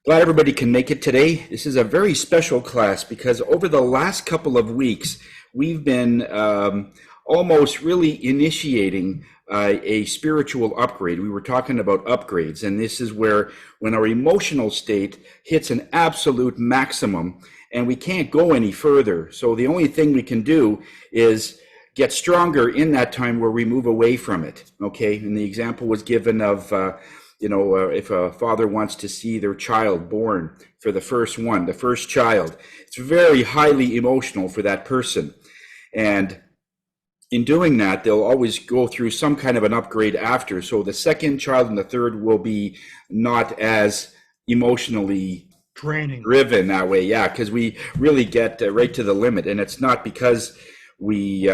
Glad everybody can make it today. This is a very special class because over the last couple of weeks, we've been almost really initiating a spiritual upgrade. We were talking about upgrades, and this is where when our emotional state hits an absolute maximum and we can't go any further. So the only thing we can do is get stronger in that time where we move away from it. Okay, and the example was given of if a father wants to see their child born for the first child, it's very highly emotional for that person. And in doing that, they'll always go through some kind of an upgrade after. So the second child and the third will be not as emotionally draining, driven that way. Yeah, because we really get right to the limit. And it's not because we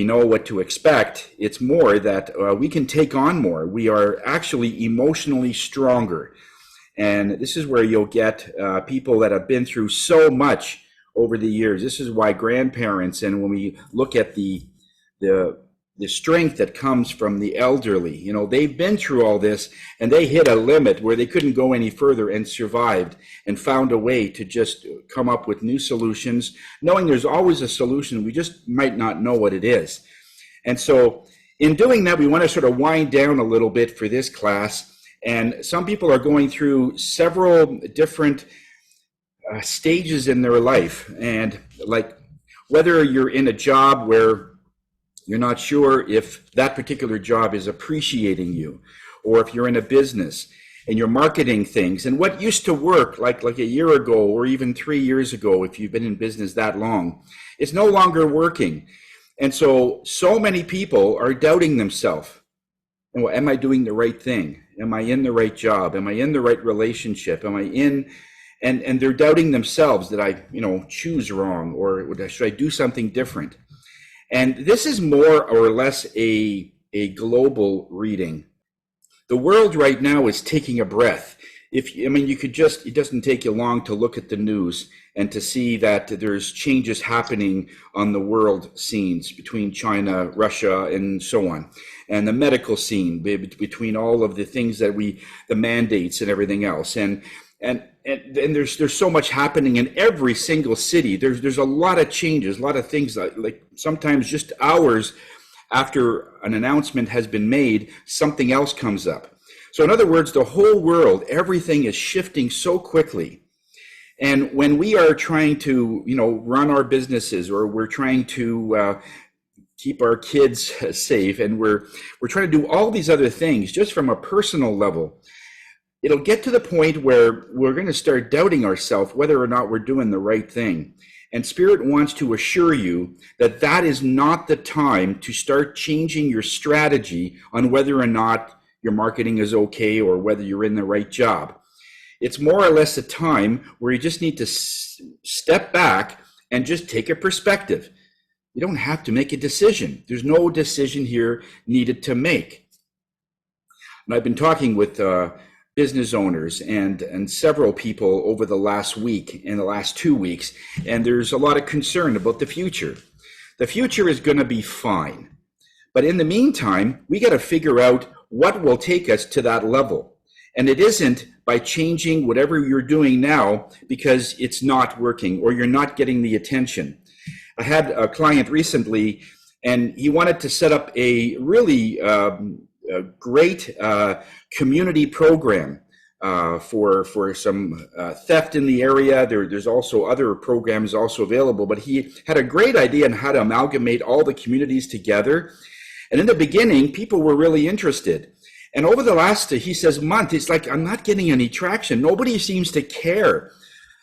know what to expect. It's more that we can take on more. We are actually emotionally stronger. And this is where you'll get people that have been through so much over the years. This is why grandparents, and when we look at the strength that comes from the elderly, they've been through all this and they hit a limit where they couldn't go any further and survived and found a way to just come up with new solutions, knowing there's always a solution. We just might not know what it is. And so in doing that, we want to sort of wind down a little bit for this class. And some people are going through several different stages in their life. And like whether you're in a job where you're not sure if that particular job is appreciating you, or if you're in a business and you're marketing things, and what used to work like a year ago or even 3 years ago, if you've been in business that long, it's no longer working. And so many people are doubting themselves. Am I doing the right thing? Am I in the right job? Am I in the right relationship? Am I in, and they're doubting themselves that I, choose wrong, or should I do something different? And this is more or less a global reading. The world right now is taking a breath. It doesn't take you long to look at the news and to see that there's changes happening on the world scenes between China, Russia, and so on. And the medical scene between all of the things that the mandates and everything else. And there's so much happening in every single city. There's a lot of changes, a lot of things like sometimes just hours after an announcement has been made, something else comes up. So in other words, the whole world, everything is shifting so quickly. And when we are trying to, run our businesses, or we're trying to keep our kids safe, and we're trying to do all these other things just from a personal level, it'll get to the point where we're going to start doubting ourselves whether or not we're doing the right thing. And Spirit wants to assure you that that is not the time to start changing your strategy on whether or not your marketing is okay or whether you're in the right job. It's more or less a time where you just need to step back and just take a perspective. You don't have to make a decision. There's no decision here needed to make. And I've been talking with business owners and several people over the last week and the last 2 weeks, and there's a lot of concern about the future. The future is going to be fine. But in the meantime, we got to figure out what will take us to that level. And it isn't by changing whatever you're doing now because it's not working or you're not getting the attention. I had a client recently, and he wanted to set up a really great community program for some theft in the area. There's also other programs also available, but he had a great idea on how to amalgamate all the communities together. And in the beginning, people were really interested. And over the last, he says, month, it's like, I'm not getting any traction. Nobody seems to care.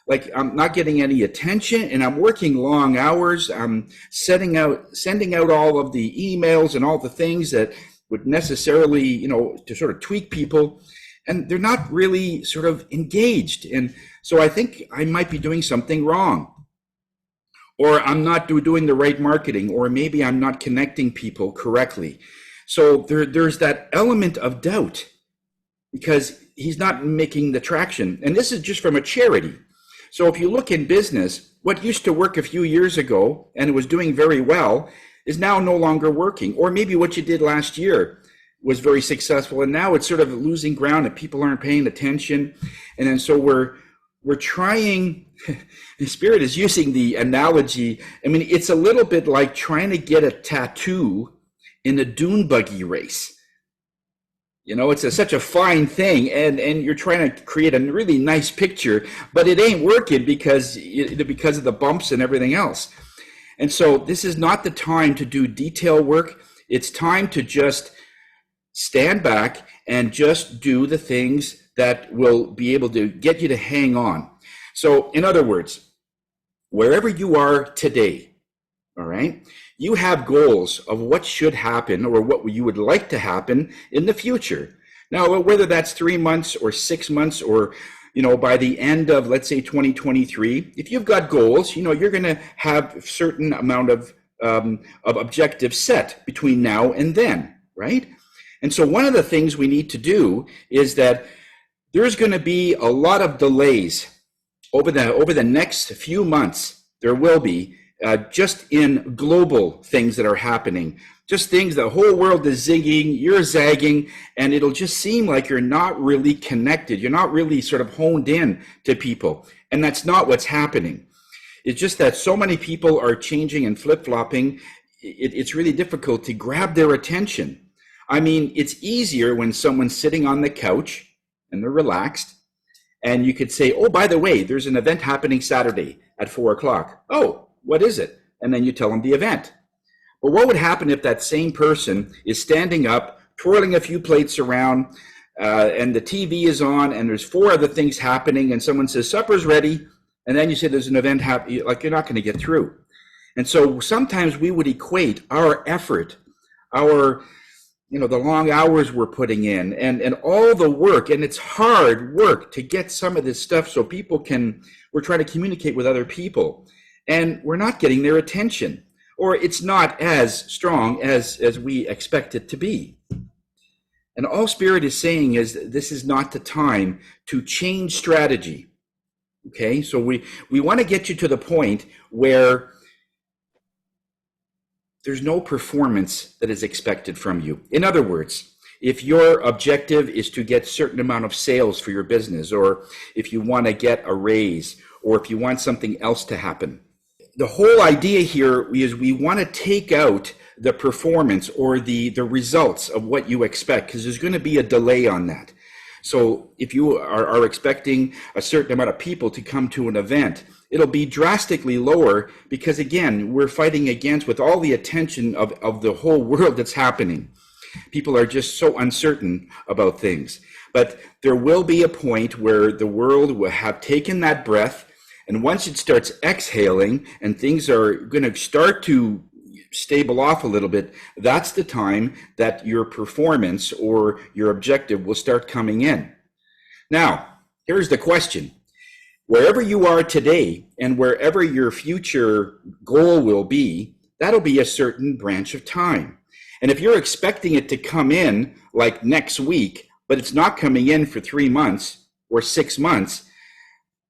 Like, I'm not getting any attention, and I'm working long hours. I'm sending out all of the emails and all the things that would necessarily, to sort of tweak people, and they're not really sort of engaged. And so I think I might be doing something wrong, or I'm not doing the right marketing, or maybe I'm not connecting people correctly. So there's that element of doubt because he's not making the traction. And this is just from a charity. So if you look in business, what used to work a few years ago and it was doing very well is now no longer working. Or maybe what you did last year was very successful, and now it's sort of losing ground and people aren't paying attention. And then so we're trying, the Spirit is using the analogy. I mean, it's a little bit like trying to get a tattoo in a dune buggy race. You know, it's such a fine thing, and you're trying to create a really nice picture, but it ain't working because of the bumps and everything else. And so this is not the time to do detail work. It's time to just stand back and just do the things that will be able to get you to hang on. So in other words, wherever you are today, all right, you have goals of what should happen or what you would like to happen in the future. Now, whether that's 3 months or 6 months or, you know, by the end of, let's say, 2023, if you've got goals, you know, you're going to have a certain amount of objectives set between now and then, right? And so one of the things we need to do is that there's going to be a lot of delays over the next few months. There will be just in global things that are happening, just things the whole world is zigging, you're zagging, and it'll just seem like you're not really connected. You're not really sort of honed in to people. And that's not what's happening. It's just that so many people are changing and flip-flopping. It's really difficult to grab their attention. I mean, it's easier when someone's sitting on the couch and they're relaxed, and you could say, oh, by the way, there's an event happening Saturday at 4 o'clock. Oh, what is it? And then you tell them the event. But what would happen if that same person is standing up, twirling a few plates around, and the TV is on, and there's 4 other things happening, and someone says, supper's ready, and then you say there's an event happening, like you're not going to get through. And so sometimes we would equate our effort, our, you know, the long hours we're putting in and all the work, and it's hard work to get some of this stuff so people can, we're trying to communicate with other people, and we're not getting their attention, or it's not as strong as we expect it to be. And all Spirit is saying is that this is not the time to change strategy. Okay, so we want to get you to the point where there's no performance that is expected from you. In other words, if your objective is to get a certain amount of sales for your business, or if you want to get a raise, or if you want something else to happen, the whole idea here is we want to take out the performance or the results of what you expect, because there's going to be a delay on that. So if you are expecting a certain amount of people to come to an event, it'll be drastically lower because, again, we're fighting against, with all the attention of the whole world that's happening. People are just so uncertain about things. But there will be a point where the world will have taken that breath, and once it starts exhaling and things are going to start to stable off a little bit, that's the time that your performance or your objective will start coming in. Now, here's the question. Wherever you are today and wherever your future goal will be, that'll be a certain branch of time. And if you're expecting it to come in like next week, but it's not coming in for 3 months or 6 months,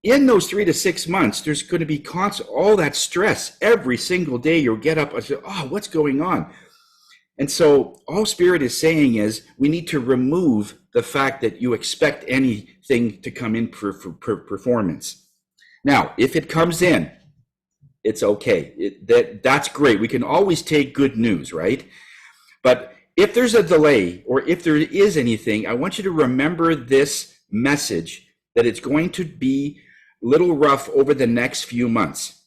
in those 3 to 6 months, there's going to be all that stress. Every single day you'll get up and say, oh, what's going on? And so all Spirit is saying is we need to remove the fact that you expect anything to come in for performance. Now, if it comes in, it's okay. That's great. We can always take good news, right? But if there's a delay or if there is anything, I want you to remember this message, that it's going to be a little rough over the next few months,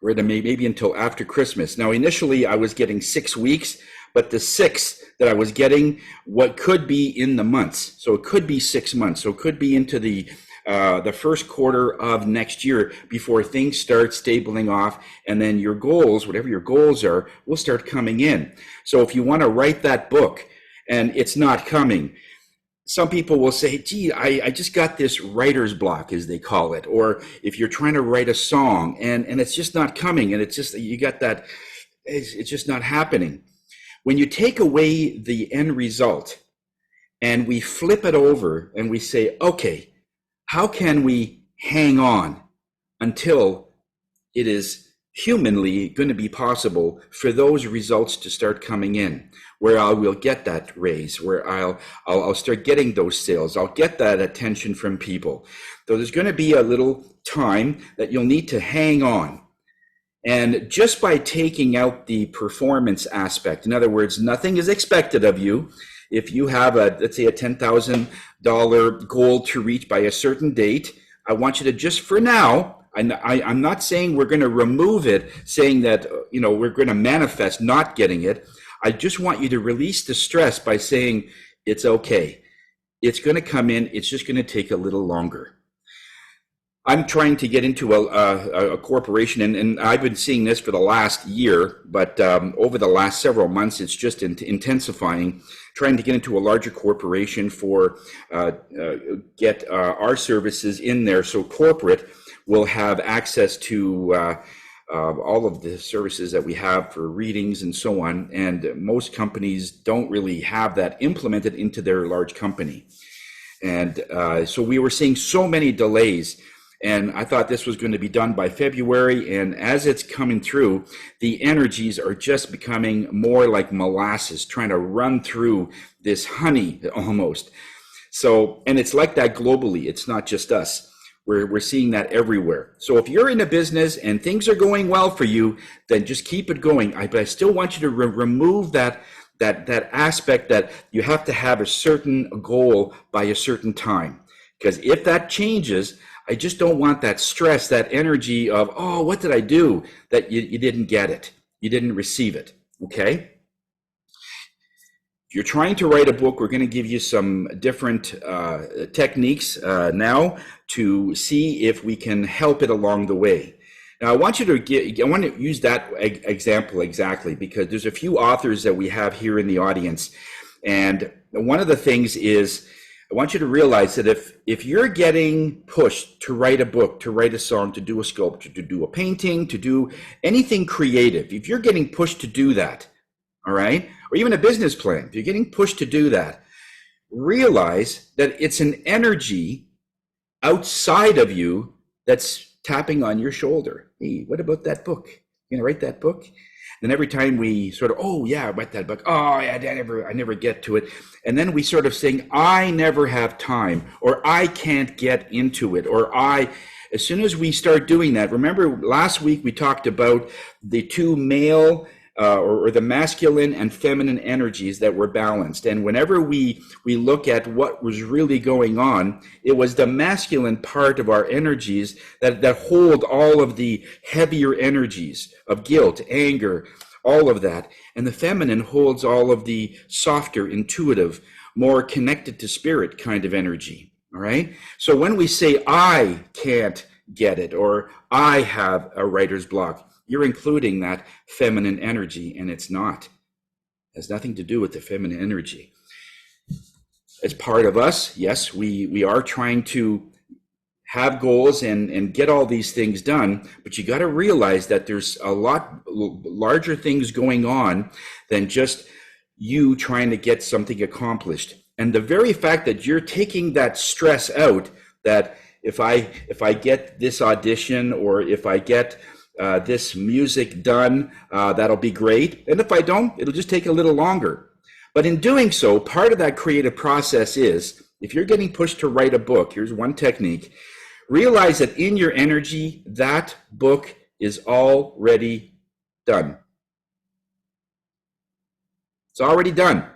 or maybe until after Christmas. Now, initially I was getting 6 weeks, but the 6 that I was getting, what could be in the months. So it could be 6 months. So it could be into the first quarter of next year before things start stabling off, and then your goals, whatever your goals are, will start coming in. So if you want to write that book and it's not coming, some people will say, gee, I just got this writer's block, as they call it. Or if you're trying to write a song and it's just not coming, and it's just, you got that, it's just not happening. When you take away the end result and we flip it over and we say, okay, how can we hang on until it is humanly going to be possible for those results to start coming in, where I will get that raise, where I'll start getting those sales, I'll get that attention from people. So there's going to be a little time that you'll need to hang on. And just by taking out the performance aspect, in other words, nothing is expected of you. If you have let's say a $10,000 goal to reach by a certain date, I want you to just for now, I'm not saying we're going to remove it, saying that, we're going to manifest not getting it. I just want you to release the stress by saying it's okay. It's going to come in. It's just going to take a little longer. I'm trying to get into a corporation, and I've been seeing this for the last year, but over the last several months, it's just intensifying, trying to get into a larger corporation for get our services in there so corporate will have access to all of the services that we have for readings and so on, and most companies don't really have that implemented into their large company. And so we were seeing so many delays. And I thought this was going to be done by February. And as it's coming through, the energies are just becoming more like molasses, trying to run through this honey almost. So, and it's like that globally. It's not just us. We're seeing that everywhere. So if you're in a business and things are going well for you, then just keep it going. But I still want you to remove that aspect that you have to have a certain goal by a certain time. Because if that changes, I just don't want that stress, that energy of, oh, what did I do? That you didn't get it. You didn't receive it, okay? If you're trying to write a book, we're going to give you some different techniques now to see if we can help it along the way. Now, I want to use that example exactly because there's a few authors that we have here in the audience. And one of the things is, I want you to realize that if you're getting pushed to write a book, to write a song, to do a sculpture, to do a painting, to do anything creative, if you're getting pushed to do that, all right, or even a business plan, if you're getting pushed to do that, realize that it's an energy outside of you that's tapping on your shoulder. Hey, what about that book? You gonna write that book? And every time we sort of, oh yeah, I read that book. Oh yeah, I never get to it. And then we sort of saying, I never have time, or I can't get into it, or as soon as we start doing that, remember last week we talked about the two male or the masculine and feminine energies that were balanced. And whenever we look at what was really going on, it was the masculine part of our energies that hold all of the heavier energies of guilt, anger, all of that. And the feminine holds all of the softer, intuitive, more connected to spirit kind of energy. All right. So when we say, I can't get it, or I have a writer's block, you're including that feminine energy, and it's not. It has nothing to do with the feminine energy. As part of us, yes, we are trying to have goals and get all these things done, but you got to realize that there's a lot larger things going on than just you trying to get something accomplished. And the very fact that you're taking that stress out, that if I get this audition, or if I get this music done, that'll be great. And if I don't, it'll just take a little longer. But in doing so, part of that creative process is, if you're getting pushed to write a book, here's one technique. Realize that in your energy, that book is already done. It's already done.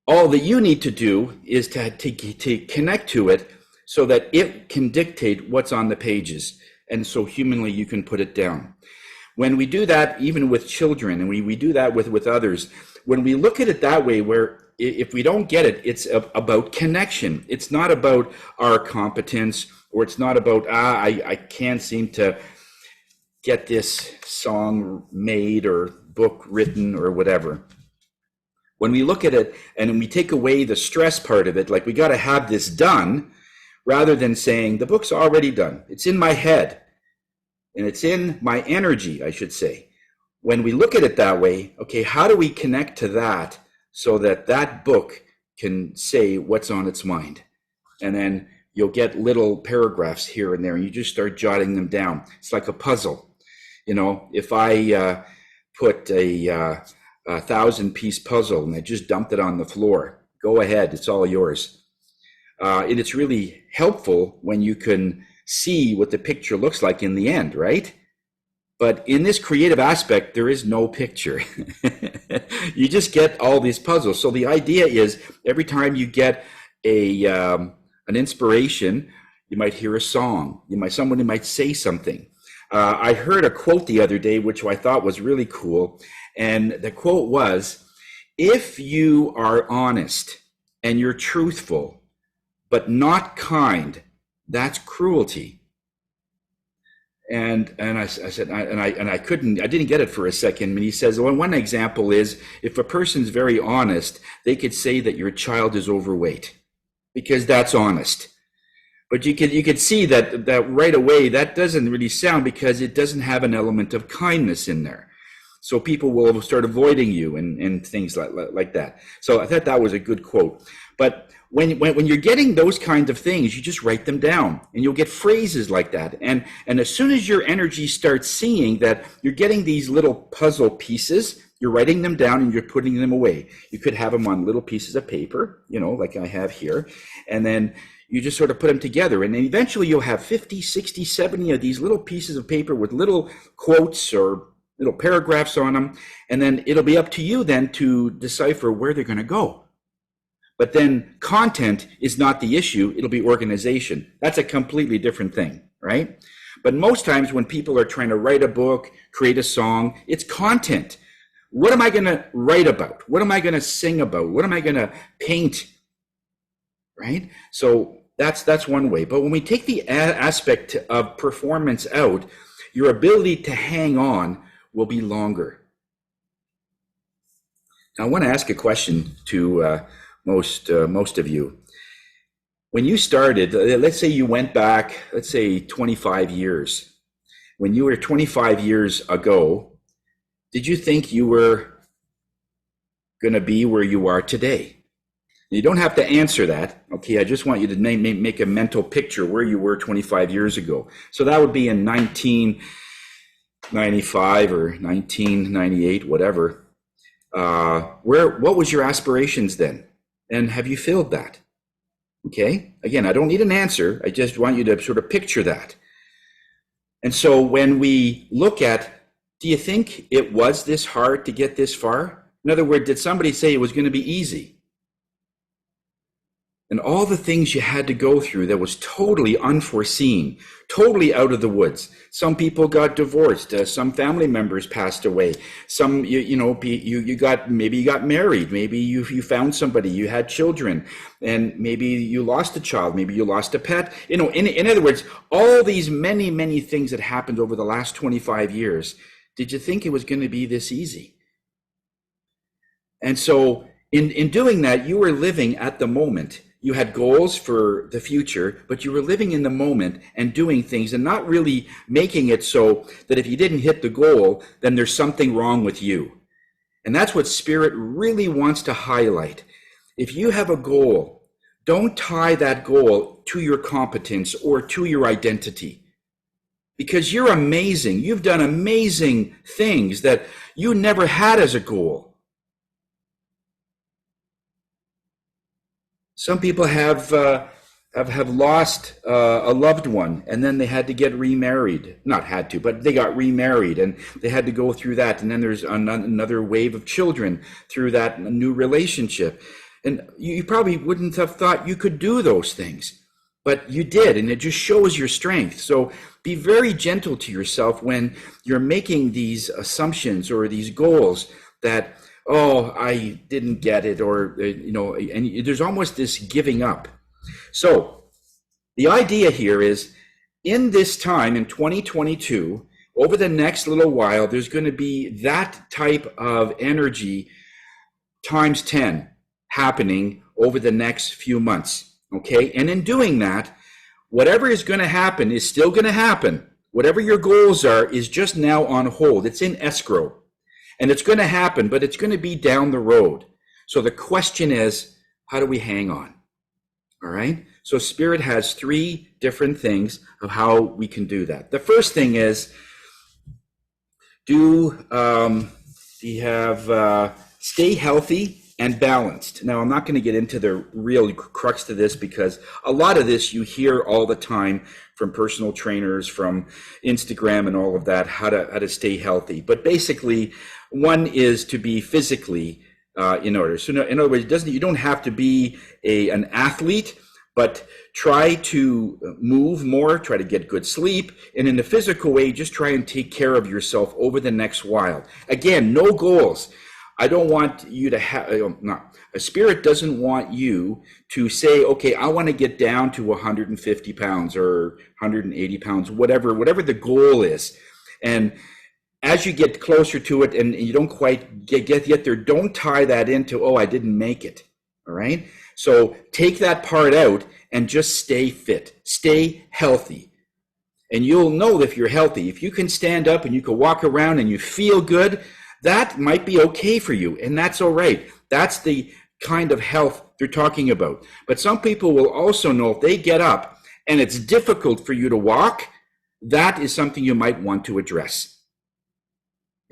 All that you need to do is to connect to it so that it can dictate what's on the pages. And so humanly, you can put it down. When we do that, even with children, and we do that with others, when we look at it that way, where if we don't get it, it's about connection. It's not about our competence, or it's not about, I can't seem to get this song made or book written or whatever. When we look at it and we take away the stress part of it, like we got to have this done, rather than saying the book's already done. It's in my head and it's in my energy, I should say. When we look at it that way, okay, how do we connect to that so that that book can say what's on its mind? And then you'll get little paragraphs here and there, and you just start jotting them down. It's like a puzzle. You know, if I put a 1,000-piece puzzle and I just dumped it on the floor, go ahead, it's all yours. And it's really helpful when you can see what the picture looks like in the end, right? But in this creative aspect, there is no picture. You just get all these puzzles. So the idea is every time you get an inspiration, you might hear a song. Somebody might say something. I heard a quote the other day, which I thought was really cool. And the quote was, if you are honest and you're truthful, but not kind, that's cruelty. And I said, I didn't get it for a second. And he says, well, one example is if a person's very honest, they could say that your child is overweight because that's honest. But you could see that right away, that doesn't really sound, because it doesn't have an element of kindness in there. So people will start avoiding you and things like that. So I thought that was a good quote. But when you're getting those kinds of things, you just write them down, and you'll get phrases like that. And as soon as your energy starts seeing that you're getting these little puzzle pieces, you're writing them down and you're putting them away. You could have them on little pieces of paper, like I have here. And then you just sort of put them together. And then eventually you'll have 50, 60, 70 of these little pieces of paper with little quotes or little paragraphs on them. And then it'll be up to you then to decipher where they're going to go. But then content is not the issue. It'll be organization. That's a completely different thing, right? But most times when people are trying to write a book, create a song, it's content. What am I going to write about? What am I going to sing about? What am I going to paint? Right? So that's one way. But when we take the aspect of performance out, your ability to hang on will be longer. Now, I want to ask a question to most of you. When you started, let's say you went back, 25 years. When you were 25 years ago, did you think you were going to be where you are today? You don't have to answer that. Okay, I just want you to make a mental picture where you were 25 years ago. So that would be in 1995 or 1998, whatever. What was your aspirations then? And have you filled that? Okay, again, I don't need an answer. I just want you to sort of picture that. And so when we look at, do you think it was this hard to get this far? In other words, did somebody say it was going to be easy? And all the things you had to go through that was totally unforeseen, totally out of the woods. Some people got divorced. Some family members passed away. Some, maybe you got married. Maybe you found somebody. You had children, and maybe you lost a child. Maybe you lost a pet. In other words, all these many things that happened over the last 25 years. Did you think it was going to be this easy? And so, in doing that, you were living at the moment. You had goals for the future, but you were living in the moment and doing things and not really making it so that if you didn't hit the goal, then there's something wrong with you. And that's what Spirit really wants to highlight. If you have a goal, don't tie that goal to your competence or to your identity. Because you're amazing. You've done amazing things that you never had as a goal. Some people have lost a loved one, and then they had to get remarried. Not had to, but they got remarried, and they had to go through that. And then there's another wave of children through that new relationship. And you probably wouldn't have thought you could do those things, but you did, and it just shows your strength. So be very gentle to yourself when you're making these assumptions or these goals that, oh, I didn't get it, or, and there's almost this giving up. So the idea here is, in this time, in 2022, over the next little while, there's going to be that type of energy times 10 happening over the next few months, okay? And in doing that, whatever is going to happen is still going to happen. Whatever your goals are is just now on hold. It's in escrow. And it's going to happen, but it's going to be down the road. So the question is, how do we hang on? All right? So Spirit has 3 different things of how we can do that. The first thing is, Do you have stay healthy and balanced? Now, I'm not going to get into the real crux to this because a lot of this you hear all the time from personal trainers, from Instagram and all of that, how to stay healthy. But basically, one is to be physically in order. So in other words, you don't have to be an athlete, but try to move more, try to get good sleep, and in the physical way, just try and take care of yourself over the next while. Again, no goals. I don't want you to have, a spirit doesn't want you to say, okay, I want to get down to 150 pounds or 180 pounds, whatever the goal is. And as you get closer to it and you don't quite get there, don't tie that into, oh, I didn't make it, all right? So take that part out and just stay fit, stay healthy. And you'll know if you're healthy. If you can stand up and you can walk around and you feel good, that might be okay for you, and that's all right. That's the kind of health they're talking about. But some people will also know if they get up and it's difficult for you to walk, that is something you might want to address.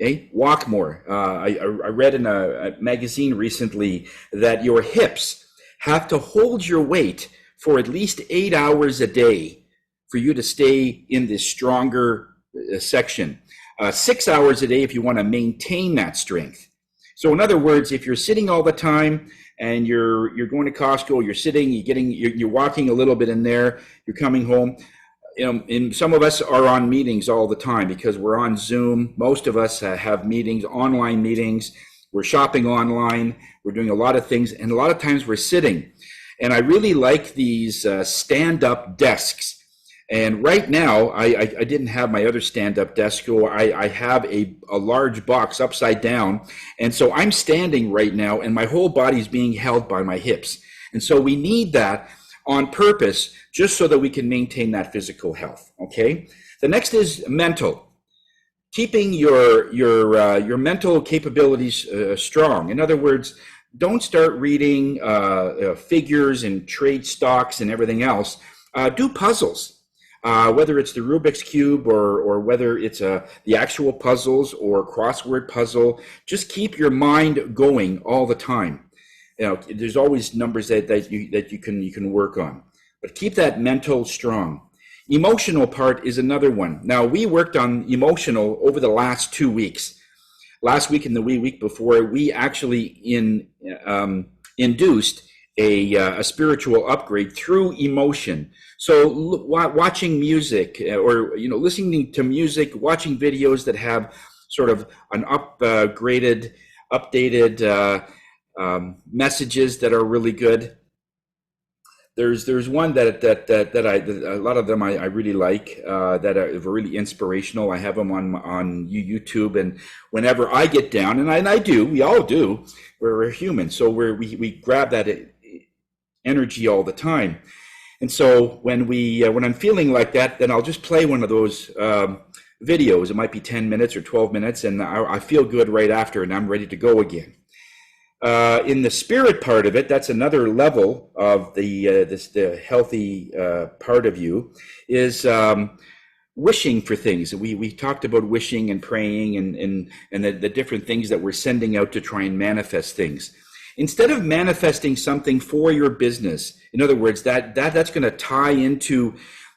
Okay? Walk more. I read in a magazine recently that your hips have to hold your weight for at least 8 hours a day for you to stay in this stronger section. 6 hours a day if you want to maintain that strength. So in other words, if you're sitting all the time and you're going to Costco, you're sitting, you're walking a little bit in there, you're coming home. And some of us are on meetings all the time because we're on Zoom. Most of us have meetings, online meetings. We're shopping online. We're doing a lot of things, and a lot of times we're sitting. And I really like these stand-up desks. And right now, I didn't have my other stand-up desk, so I have a large box upside down. And so I'm standing right now, and my whole body is being held by my hips. And so we need that on purpose, just so that we can maintain that physical health, okay? The next is mental. Keeping your mental capabilities strong. In other words, don't start reading figures and trade stocks and everything else. Do puzzles. Whether it's the Rubik's Cube or whether it's the actual puzzles or crossword puzzle, just keep your mind going all the time. There's always numbers that you can work on, but keep that mental strong. Emotional part is another one. Now, we worked on emotional over the last 2 weeks. Last week and the week before, we actually induced a spiritual upgrade through emotion. So watching music or listening to music, watching videos that have sort of an updated messages that are really good. There's one that a lot of them I really like that are really inspirational. I have them on YouTube, and whenever I get down, and I do, we all do, we're human, so we grab that energy all the time. And so when I'm feeling like that, then I'll just play one of those videos. It might be 10 minutes or 12 minutes, and I feel good right after, and I'm ready to go again. In the spirit part of it, that's another level of the healthy part of you, is wishing for things. We talked about wishing and praying and the different things that we're sending out to try and manifest things. Instead of manifesting something for your business, in other words, that's going to tie into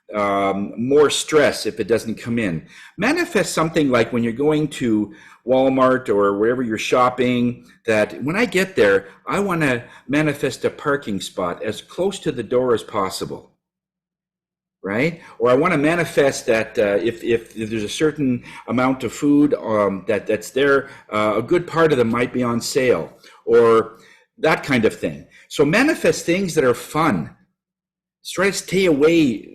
more stress if it doesn't come in. Manifest something like when you're going to Walmart or wherever you're shopping, that when I get there, I want to manifest a parking spot as close to the door as possible, right? Or I want to manifest that if there's a certain amount of food that's there, a good part of them might be on sale, or that kind of thing. So manifest things that are fun. Try to stay away,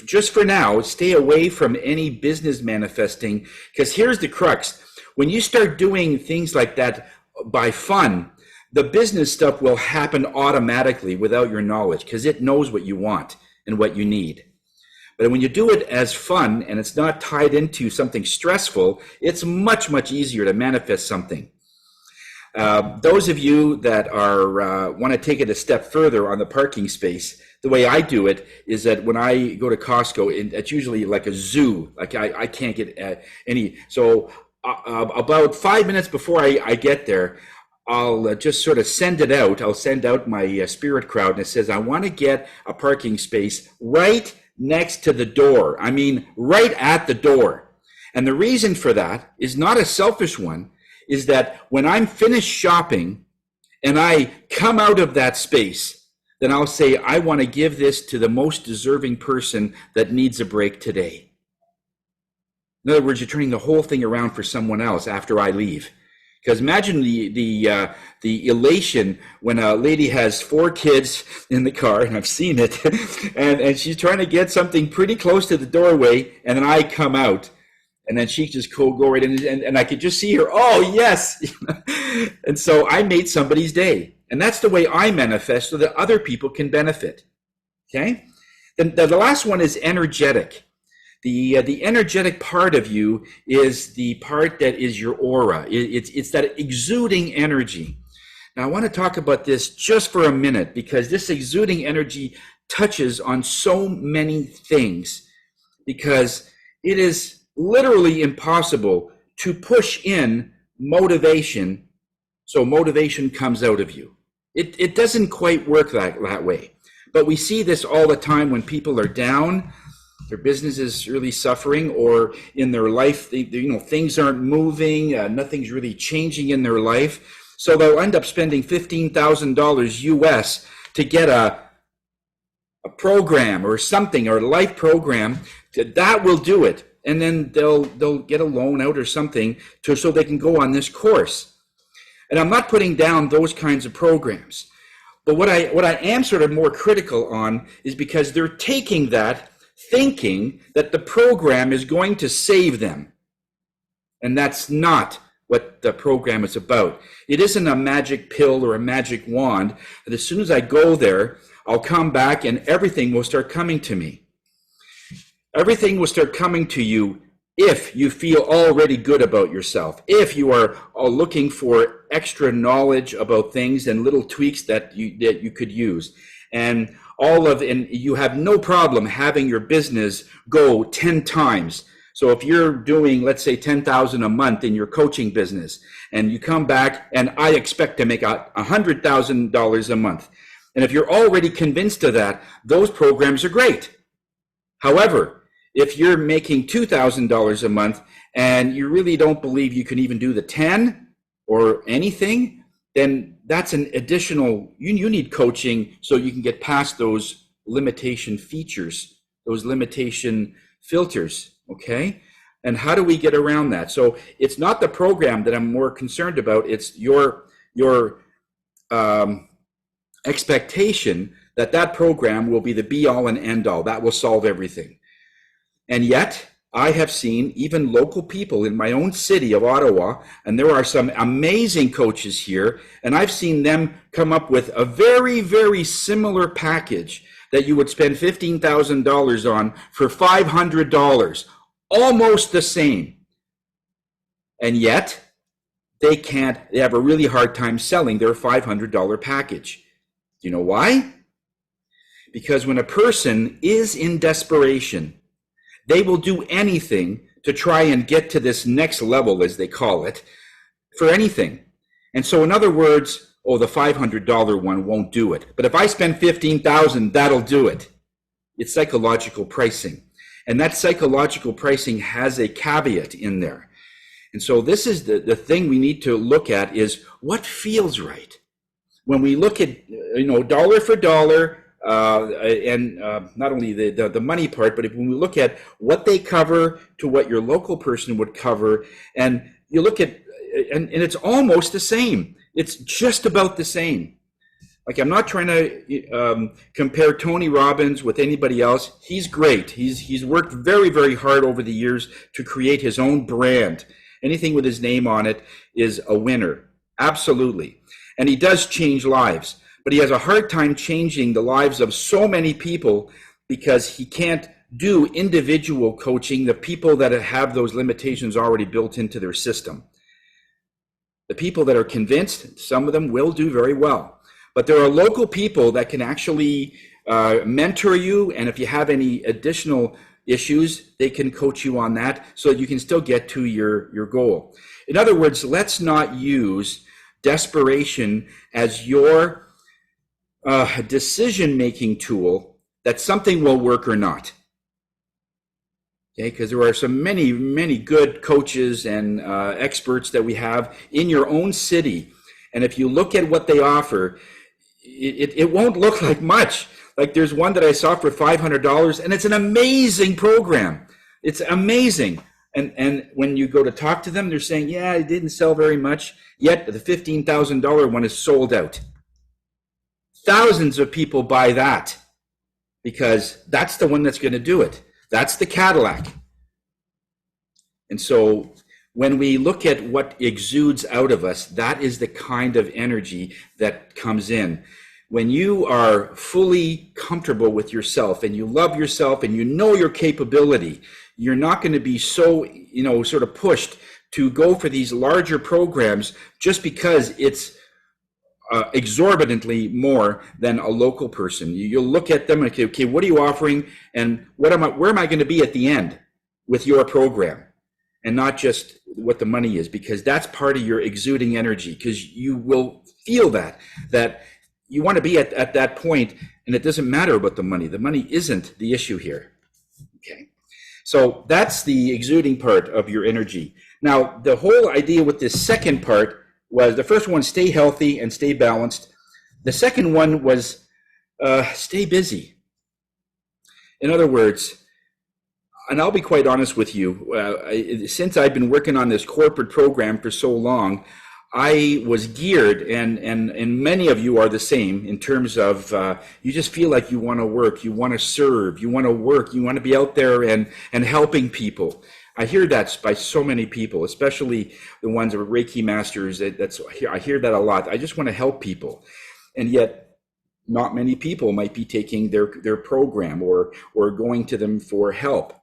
just for now, stay away from any business manifesting, because here's the crux. When you start doing things like that by fun, the business stuff will happen automatically without your knowledge, because it knows what you want and what you need. But when you do it as fun and it's not tied into something stressful, it's much, much easier to manifest something. Those of you that are want to take it a step further on the parking space, the way I do it is that when I go to Costco, it's usually like a zoo. Like I can't get any. So about 5 minutes before I get there, I'll just sort of send it out. I'll send out my spirit crowd, and it says, I want to get a parking space right next to the door. I mean, right at the door. And the reason for that is not a selfish one, is that when I'm finished shopping and I come out of that space, then I'll say, I want to give this to the most deserving person that needs a break today. In other words, you're turning the whole thing around for someone else after I leave. Because imagine the elation when a lady has 4 kids in the car, and I've seen it, and she's trying to get something pretty close to the doorway, and then I come out, and then she just go right in, and I could just see her, oh, yes. And so I made somebody's day. And that's the way I manifest so that other people can benefit. Okay? Then the last one is energetic. The energetic part of you is the part that is your aura. It's that exuding energy. Now, I want to talk about this just for a minute because this exuding energy touches on so many things, because it is literally impossible to push in motivation so motivation comes out of you. It doesn't quite work that way. But we see this all the time when people are down, their business is really suffering, or in their life, things aren't moving, nothing's really changing in their life. So they'll end up spending $15,000 US to get a program or something, or a life program that will do it. And then they'll get a loan out or something so they can go on this course. And I'm not putting down those kinds of programs. But what I am sort of more critical on is because they're taking that, thinking that the program is going to save them. And that's not what the program is about. It isn't a magic pill or a magic wand that as soon as I go there, I'll come back and everything will start coming to me. Everything will start coming to you if you feel already good about yourself, if you are looking for extra knowledge about things and little tweaks that you could use. And you have no problem having your business go 10 times. So if you're doing, let's say, $10,000 a month in your coaching business, and you come back and I expect to make $100,000 a month. And if you're already convinced of that, those programs are great. However, if you're making $2,000 a month and you really don't believe you can even do the 10 or anything, then that's an additional, you need coaching so you can get past those limitation features, those limitation filters, okay? And how do we get around that? So it's not the program that I'm more concerned about, it's your expectation that program will be the be all and end all, that will solve everything. And yet, I have seen even local people in my own city of Ottawa, and there are some amazing coaches here, and I've seen them come up with a very, very similar package that you would spend $15,000 on for $500, almost the same. And yet, they have a really hard time selling their $500 package. Do you know why? Because when a person is in desperation, they will do anything to try and get to this next level, as they call it, for anything. And so in other words, the $500 one won't do it. But if I spend $15,000, that'll do it. It's psychological pricing. And that psychological pricing has a caveat in there. And so this is the thing we need to look at is what feels right. When we look at, dollar for dollar, and not only the money part, but when we look at what they cover to what your local person would cover, and you look at, and it's almost the same. It's just about the same. Like, I'm not trying to compare Tony Robbins with anybody else. He's great. He's worked very, very hard over the years to create his own brand. Anything with his name on it is a winner. Absolutely. And he does change lives. But he has a hard time changing the lives of so many people because he can't do individual coaching, the people that have those limitations already built into their system. The people that are convinced, some of them will do very well. But there are local people that can actually mentor you, and if you have any additional issues, they can coach you on that so that you can still get to your goal. In other words, let's not use desperation as your decision-making tool that something will work or not. Okay, because there are so many good coaches and experts that we have in your own city. And if you look at what they offer, it won't look like much. Like there's one that I saw for $500, and it's an amazing program. It's amazing. And when you go to talk to them, they're saying, yeah, it didn't sell very much. Yet the $15,000 one is sold out. Thousands of people buy that because that's the one that's going to do it. That's the Cadillac. And so when we look at what exudes out of us, that is the kind of energy that comes in. When you are fully comfortable with yourself and you love yourself and you know your capability, you're not going to be so, sort of pushed to go for these larger programs just because it's exorbitantly more than a local person. You'll look at them and say, okay, what are you offering, and where am I going to be at the end with your program, and not just what the money is, because that's part of your exuding energy, because you will feel that you want to be at that point, and it doesn't matter about the money. The money isn't the issue here. Okay, so that's the exuding part of your energy. Now, the whole idea with this second part was, the first one, stay healthy and stay balanced. The second one was stay busy. In other words, and I'll be quite honest with you, since I've been working on this corporate program for so long, I was geared, and many of you are the same, in terms of you just feel like you want to work, you want to serve, you want to work, you want to be out there and helping people. I hear that by so many people, especially the ones that are Reiki masters. I hear that a lot. I just want to help people. And yet not many people might be taking their program or going to them for help.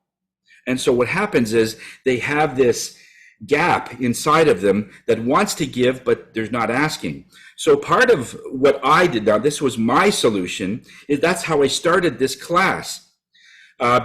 And so what happens is they have this gap inside of them that wants to give, but there's not asking. So part of what I did, now this was my solution, is that's how I started this class.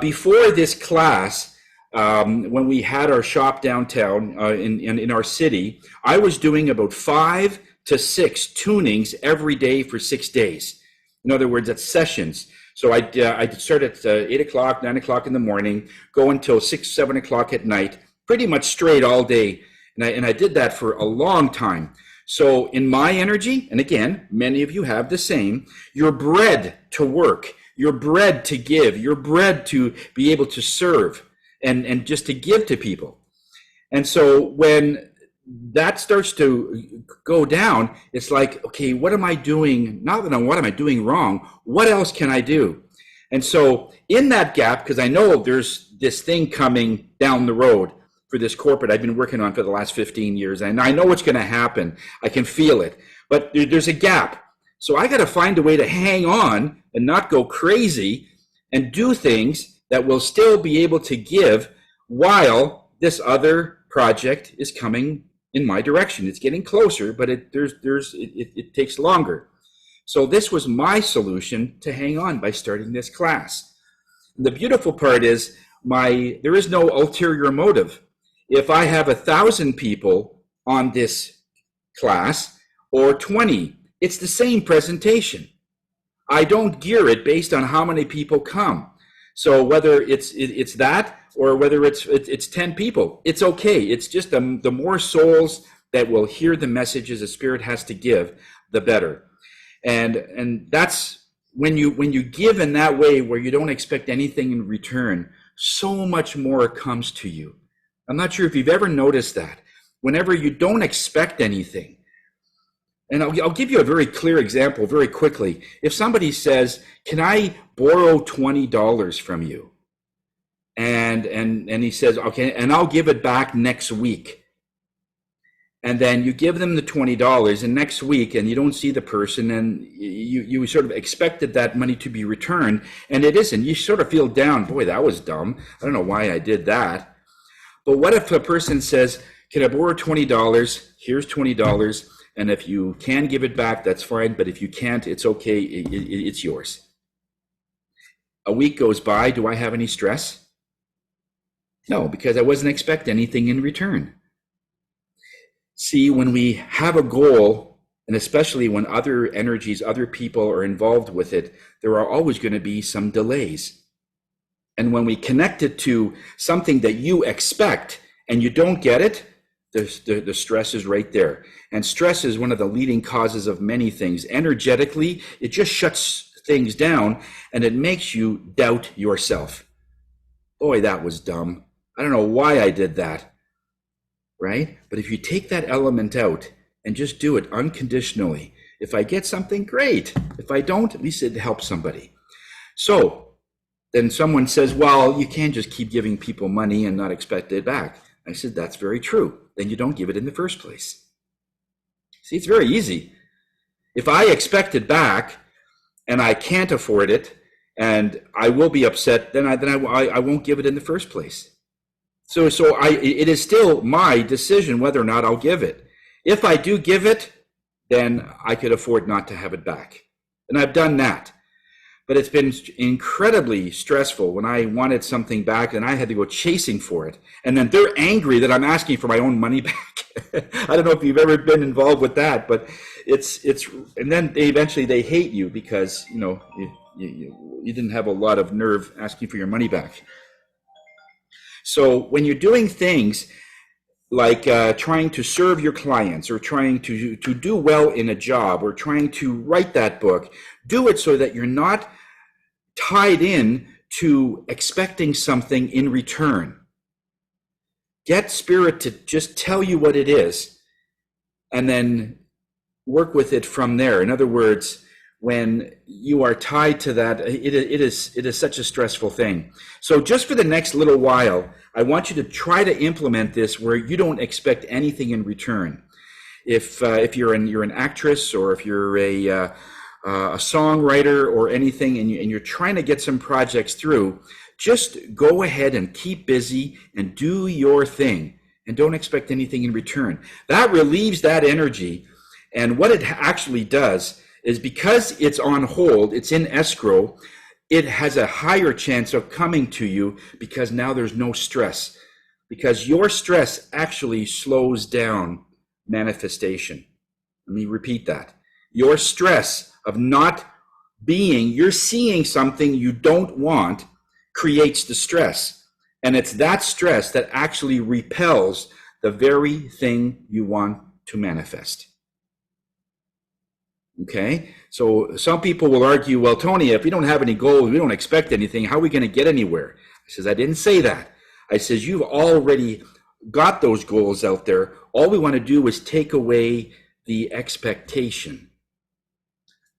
Before this class, when we had our shop downtown in our city, I was doing about 5 to 6 tunings every day for 6 days. In other words, that's sessions. So I'd start at 8 o'clock, 9 o'clock in the morning, go until 6, 7 o'clock at night, pretty much straight all day. And I did that for a long time. So in my energy, and again, many of you have the same, you're bred to work, you're bred to give, you're bred to be able to serve. And just to give to people. And so when that starts to go down, it's like, okay, what am I doing? Not that what am I doing wrong? What else can I do? And so in that gap, because I know there's this thing coming down the road for this corporate I've been working on for the last 15 years, and I know what's going to happen. I can feel it. But there's a gap. So I got to find a way to hang on and not go crazy and do things that will still be able to give while this other project is coming in my direction. It's getting closer, but it takes longer. So this was my solution to hang on by starting this class. The beautiful part is there is no ulterior motive. If I have 1,000 people on this class or 20, it's the same presentation. I don't gear it based on how many people come. So whether it's that or whether it's 10 people, it's okay. It's just the more souls that will hear the messages the Spirit has to give, the better. And that's when you give in that way where you don't expect anything in return, so much more comes to you. I'm not sure if you've ever noticed that. Whenever you don't expect anything, and I'll give you a very clear example very quickly. If somebody says, can I borrow $20 from you? And he says, okay, and I'll give it back next week. And then you give them the $20, and next week, and you don't see the person, and you sort of expected that money to be returned, and it isn't. You sort of feel down. Boy, that was dumb. I don't know why I did that. But what if a person says, can I borrow $20? Here's $20. And if you can give it back, that's fine. But if you can't, it's okay. It's yours. A week goes by. Do I have any stress? No, because I wasn't expecting anything in return. See, when we have a goal, and especially when other energies, other people are involved with it, there are always going to be some delays. And when we connect it to something that you expect and you don't get it, the stress is right there. And stress is one of the leading causes of many things. Energetically, it just shuts things down and it makes you doubt yourself. Boy, that was dumb. I don't know why I did that, right? But if you take that element out and just do it unconditionally, if I get something, great. If I don't, at least it helps somebody. So then someone says, well, you can't just keep giving people money and not expect it back. I said, that's very true. Then you don't give it in the first place. See, it's very easy. If I expect it back and I can't afford it and I will be upset, then I won't give it in the first place. So it is still my decision whether or not I'll give it. If I do give it, then I could afford not to have it back. And I've done that. But it's been incredibly stressful when I wanted something back and I had to go chasing for it. And then they're angry that I'm asking for my own money back. I don't know if you've ever been involved with that, but it's and then they hate you because, you didn't have a lot of nerve asking for your money back. So when you're doing things like trying to serve your clients or trying to do well in a job or trying to write that book, do it so that you're not tied in to expecting something in return. Get spirit to just tell you what it is and then work with it from there. In other words, when you are tied to that, it is such a stressful thing. So just for the next little while, I want you to try to implement this where you don't expect anything in return. If you're an actress or if you're a songwriter or anything and you're trying to get some projects through, just go ahead and keep busy and do your thing and don't expect anything in return. That relieves that energy. And what it actually does is because it's on hold, it's in escrow, it has a higher chance of coming to you because now there's no stress. Because your stress actually slows down manifestation. Let me repeat that. Your stress of not being, you're seeing something you don't want creates the stress. And it's that stress that actually repels the very thing you want to manifest. Okay, so some people will argue, well, Tony, if we don't have any goals, we don't expect anything, how are we going to get anywhere? I says, I didn't say that. I says, you've already got those goals out there. All we want to do is take away the expectation.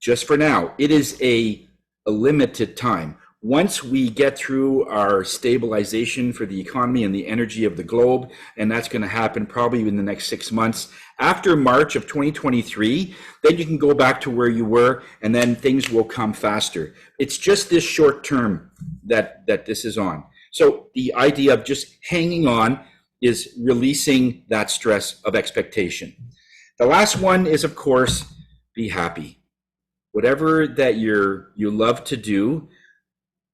Just for now, it is a limited time. Once we get through our stabilization for the economy and the energy of the globe, and that's going to happen probably in the next 6 months, after March of 2023, then you can go back to where you were, and then things will come faster. It's just this short term that this is on. So the idea of just hanging on is releasing that stress of expectation. The last one is, of course, be happy. Whatever that you love to do,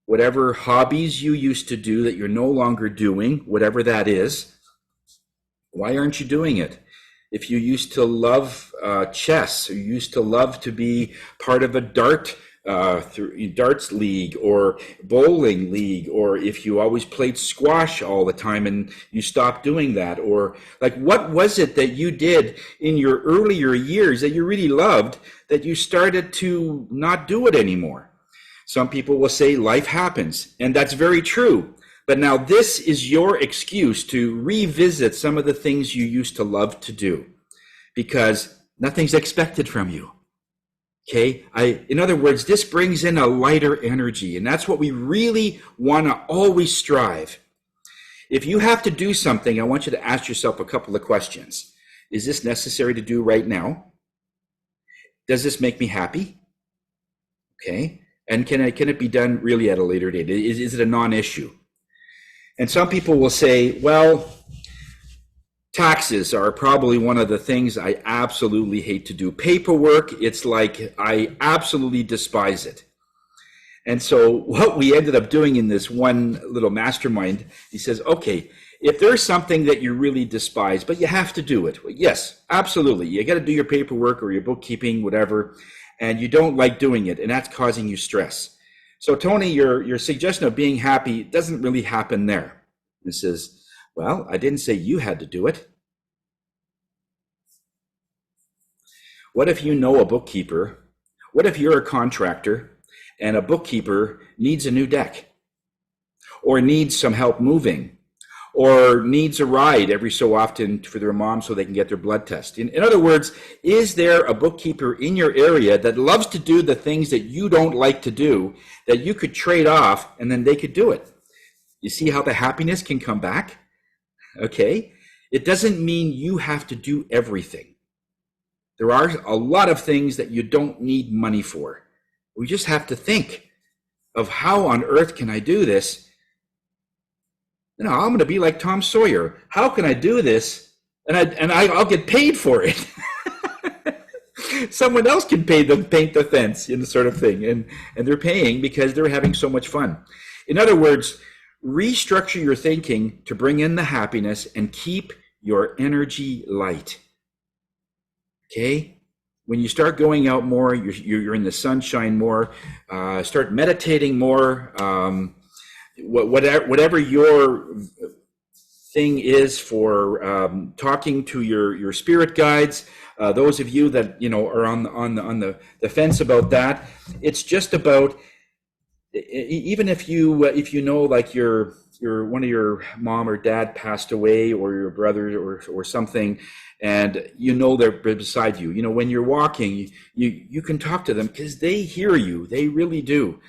whatever hobbies you used to do that you're no longer doing, whatever that is, why aren't you doing it? If you used to love chess, or you used to love to be part of a darts league or bowling league, or if you always played squash all the time and you stopped doing that, or like what was it that you did in your earlier years that you really loved that you started to not do it anymore? Some people will say life happens, and that's very true. But now this is your excuse to revisit some of the things you used to love to do because nothing's expected from you. Okay? In other words, this brings in a lighter energy, and that's what we really want to always strive. If you have to do something, I want you to ask yourself a couple of questions. Is this necessary to do right now? Does this make me happy? Okay? And can it be done really at a later date? Is it a non-issue? And some people will say, well, taxes are probably one of the things I absolutely hate to do. Paperwork, it's like I absolutely despise it. And so what we ended up doing in this one little mastermind, he says, okay, if there's something that you really despise, but you have to do it. Well, yes, absolutely. You got to do your paperwork or your bookkeeping, whatever, and you don't like doing it, and that's causing you stress. So Tony, your suggestion of being happy doesn't really happen there. He says, well, I didn't say you had to do it. What if you know a bookkeeper? What if you're a contractor and a bookkeeper needs a new deck, or needs some help moving, or needs a ride every so often for their mom so they can get their blood test? In other words, is there a bookkeeper in your area that loves to do the things that you don't like to do, that you could trade off and then they could do it? You see how the happiness can come back? Okay? It doesn't mean you have to do everything. There are a lot of things that you don't need money for. We just have to think of how on earth can I do this? You know, I'm going to be like Tom Sawyer. How can I do this? And I'll get paid for it. Someone else can paint the fence, you know, sort of thing. And they're paying because they're having so much fun. In other words, restructure your thinking to bring in the happiness and keep your energy light. Okay? When you start going out more, you're in the sunshine more, start meditating more, whatever your thing is for talking to your spirit guides, those of you that, you know, are on the fence about that, it's just about, even if you know, like your one of your mom or dad passed away, or your brother or something, and you know they're beside you. You know, when you're walking, you can talk to them because they hear you. They really do.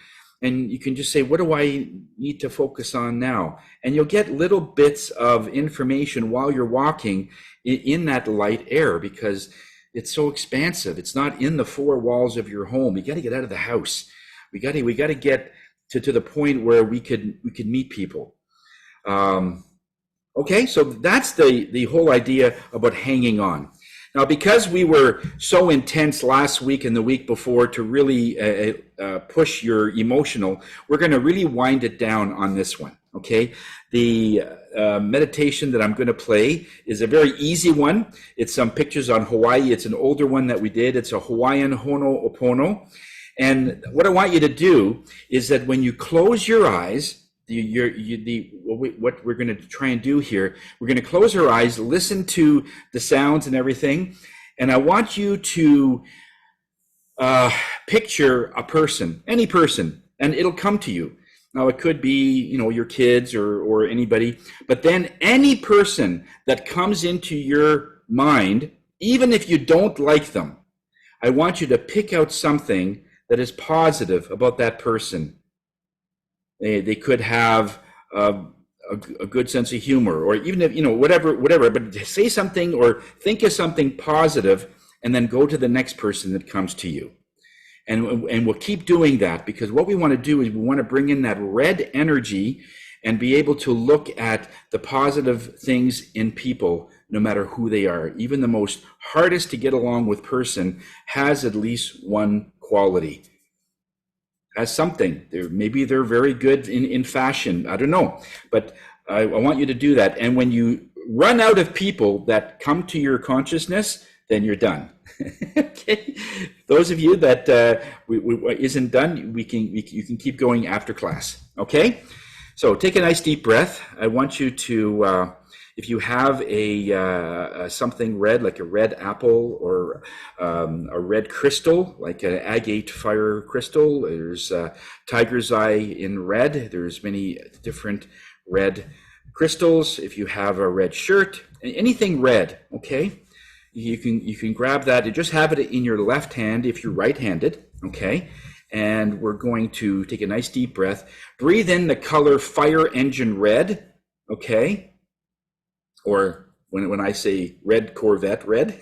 And you can just say, what do I need to focus on now? And you'll get little bits of information while you're walking in that light air, because it's so expansive. It's not in the four walls of your home. You got to get out of the house. We got to get to the point where we could meet people. Okay, so that's the whole idea about hanging on. Now, because we were so intense last week and the week before to really push your emotional, we're going to really wind it down on this one, okay? The meditation that I'm going to play is a very easy one. It's some pictures on Hawaii. It's an older one that we did. It's a Hawaiian Ho'oponopono. And what I want you to do is that when you close your eyes, what we're going to try and do here, we're going to close our eyes, listen to the sounds and everything, and I want you to picture a person, any person, and it'll come to you. Now, it could be, you know, your kids or anybody, but then any person that comes into your mind, even if you don't like them, I want you to pick out something that is positive about that person. They could have a good sense of humor, or even if, you know, whatever, but say something or think of something positive, and then go to the next person that comes to you. And we'll keep doing that, because what we want to do is we want to bring in that red energy and be able to look at the positive things in people, no matter who they are. Even the most hardest to get along with person has at least one quality. As something. Maybe they're very good in fashion. I don't know. But I want you to do that. And when you run out of people that come to your consciousness, then you're done. Okay. Those of you that isn't done, you can keep going after class. Okay. So take a nice deep breath. I want you to, if you have a something red, like a red apple, or a red crystal, like an agate fire crystal, there's tiger's eye in red. There's many different red crystals. If you have a red shirt, anything red, okay, you can grab that and just have it in your left hand if you're right-handed, okay. And we're going to take a nice deep breath. Breathe in the color fire engine red, okay? Or when I say red Corvette red,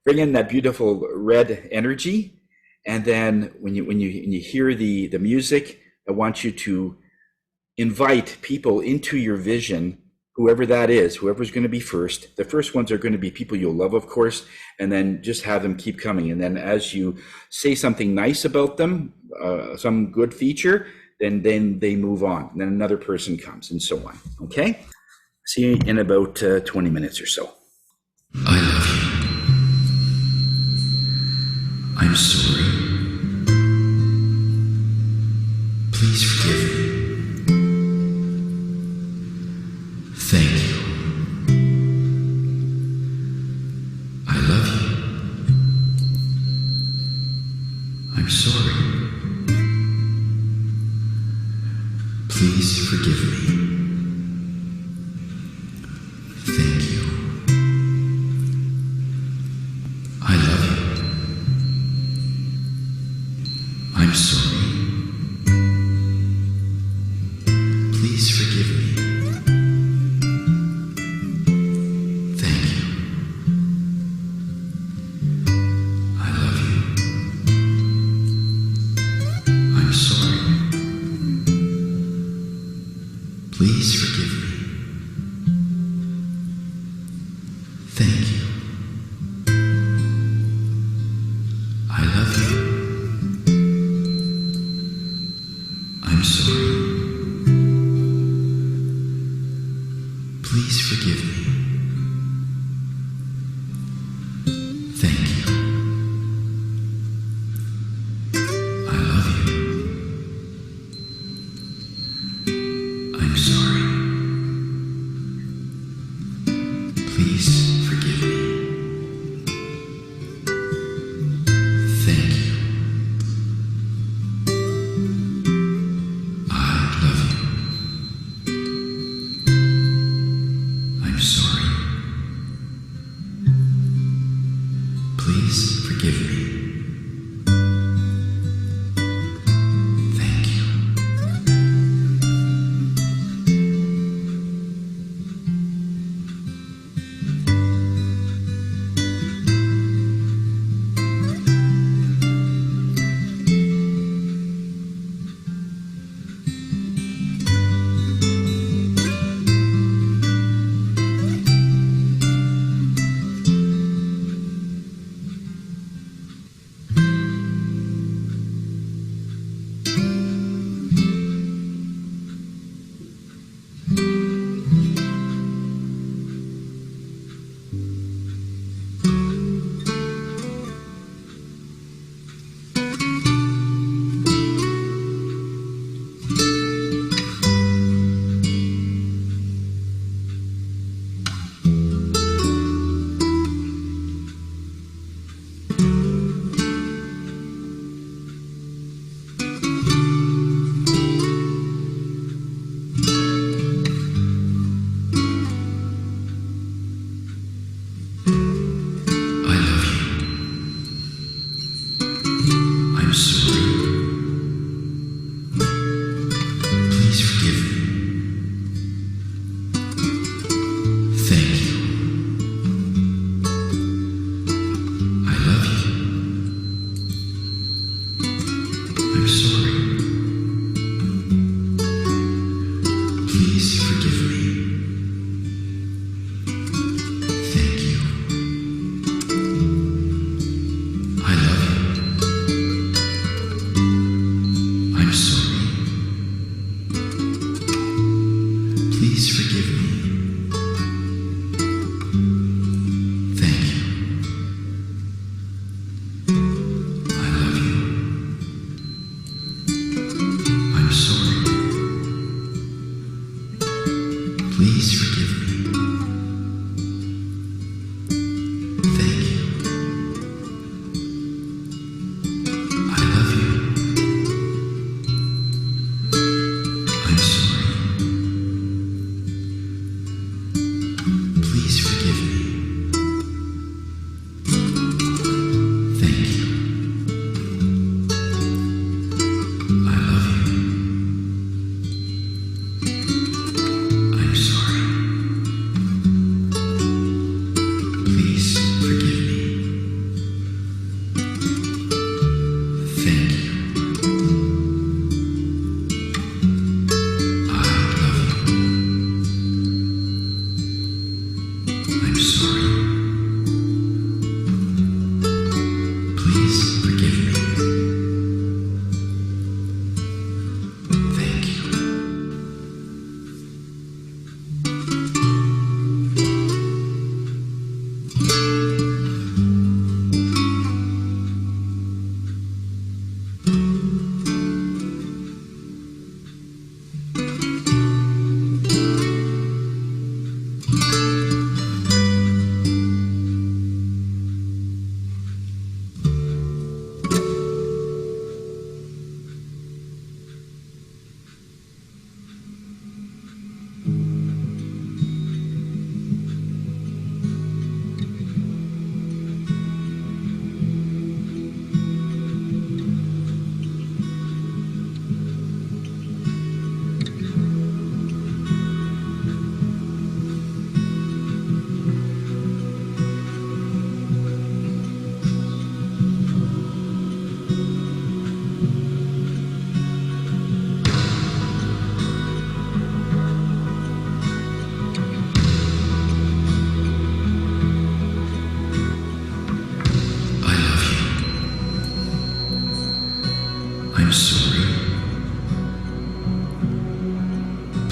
bring in that beautiful red energy. And then when you hear the music, I want you to invite people into your vision, whoever that is, whoever's going to be first. The first ones are going to be people you'll love, of course, and then just have them keep coming. And then as you say something nice about them, some good feature, then they move on. Then another person comes, and so on. Okay? See you in about 20 minutes or so. I love you. I'm sorry. Please forgive me. Thank you. I love you. I'm sorry. Please forgive me. Thank you. I love you. I'm sorry. Please forgive me. Thank you. I love you. I'm sorry. Please forgive me. Thank you. I love you. I'm sorry. Please forgive me. Thank you. I love you. I'm sorry. Please forgive me. Thank you. I love you. I'm sorry. Please forgive me. Thank you. I love you. I'm sorry. Please forgive me. Thank you. I love you. I'm sorry. Please forgive me. Thank you. I love you. I'm sorry. Please forgive me. Thank you. I love you. I'm sorry. Please forgive me. Thank you. I love you. I'm sorry. Please forgive me. Thank you. I love you. I'm sorry.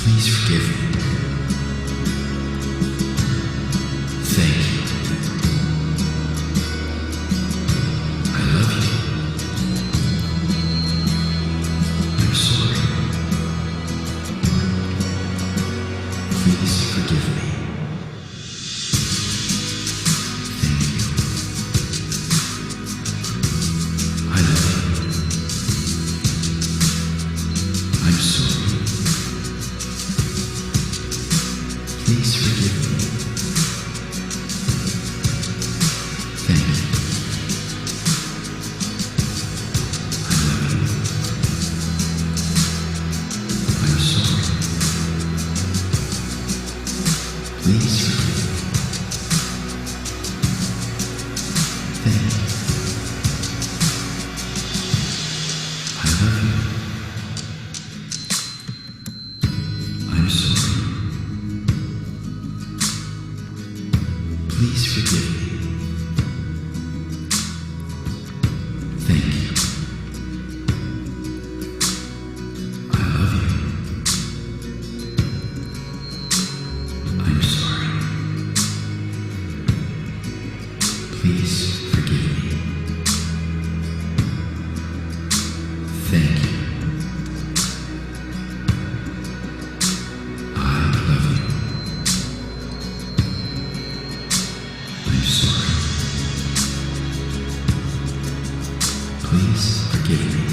Please forgive me. Thank you. I love you. I'm sorry. Please forgive me. Thank you. I love you. I'm sorry. Please forgive me. Thank you. I love you. I'm sorry. Please forgive me. Thank you. I love you. I'm sorry. Please forgive me. Thank you. I love you. I'm sorry. Please forgive me. Thank you. I love you. I'm sorry. Please forgive me.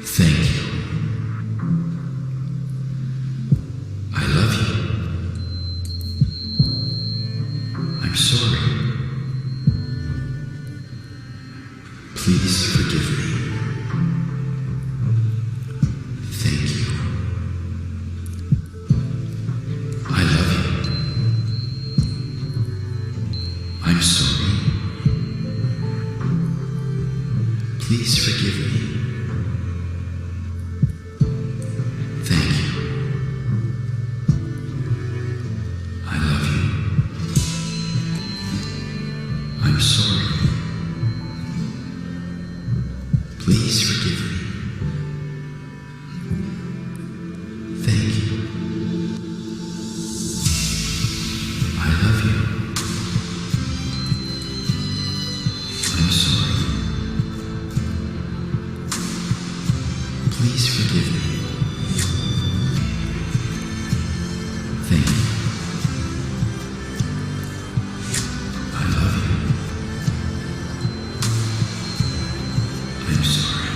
Thank you. I love you. I'm sorry. Please forgive me. Thank you. I love you. I'm sorry. Please forgive me. Thank you. I love you. I'm sorry. Please forgive me. Thank you. I love you. I'm sorry. Please forgive me. Thank you. I love you. I'm sorry. Please forgive me. Thank you. I love you. I'm sorry.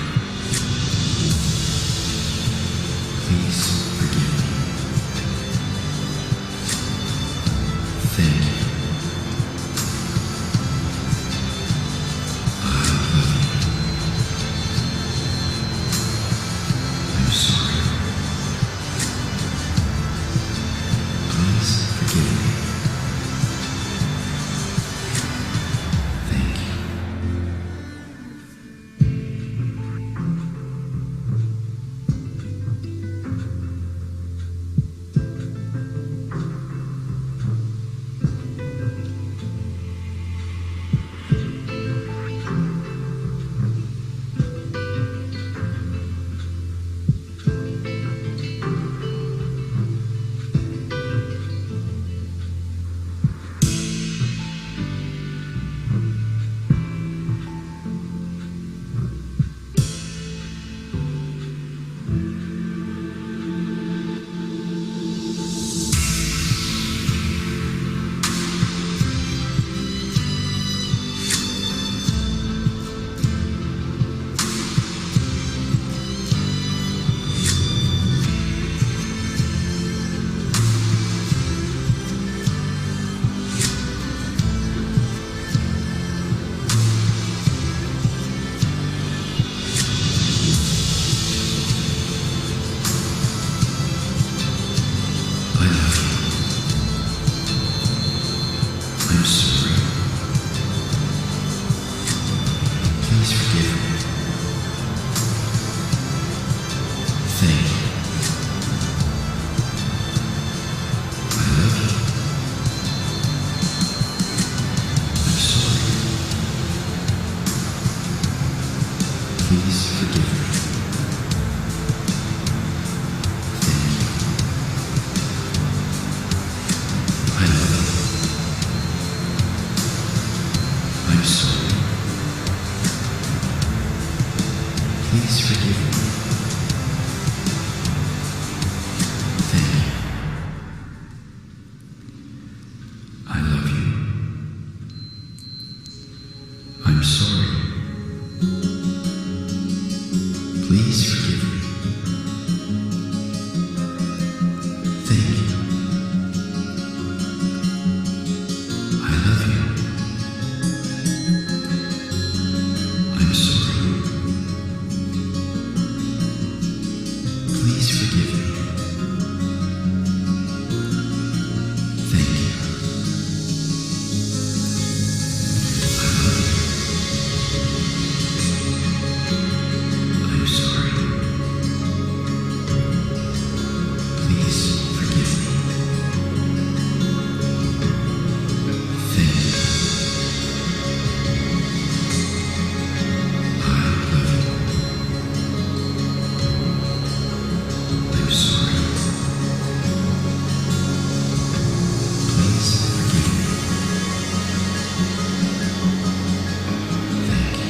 Please forgive me. Thank you. I love you. I'm sorry. Please forgive me. Thank you. I love you. I'm sorry. Please forgive me. Thank you. I love you. I'm sorry. Please forgive me. Thank you. I love you. I'm sorry. Please forgive me. Thank you. I love you. I'm sorry. Please forgive me. Thank you. I love you. I'm sorry. Please forgive me. Thank you.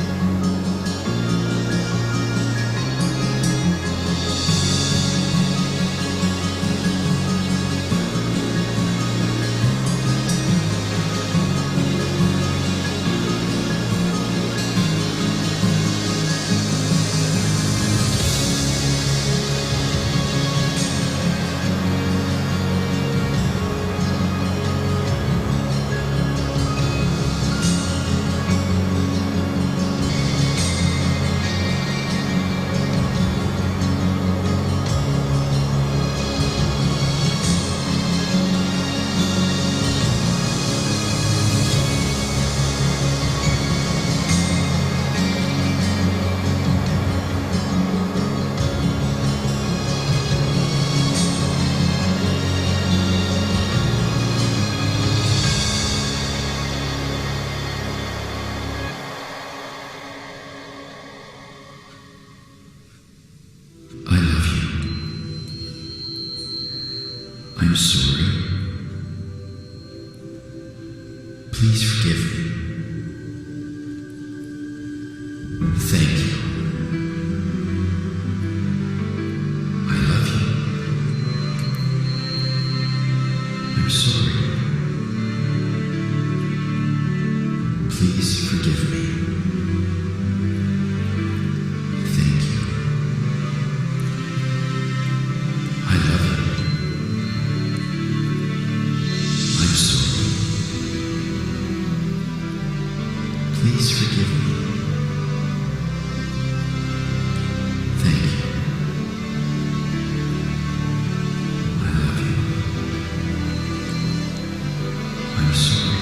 I love you. I'm sorry. Please forgive me. Thank you. I love you. I'm sorry. Please forgive me. Thank you. I love you. I'm sorry. Please forgive me. Thank you. I love you. I'm sorry.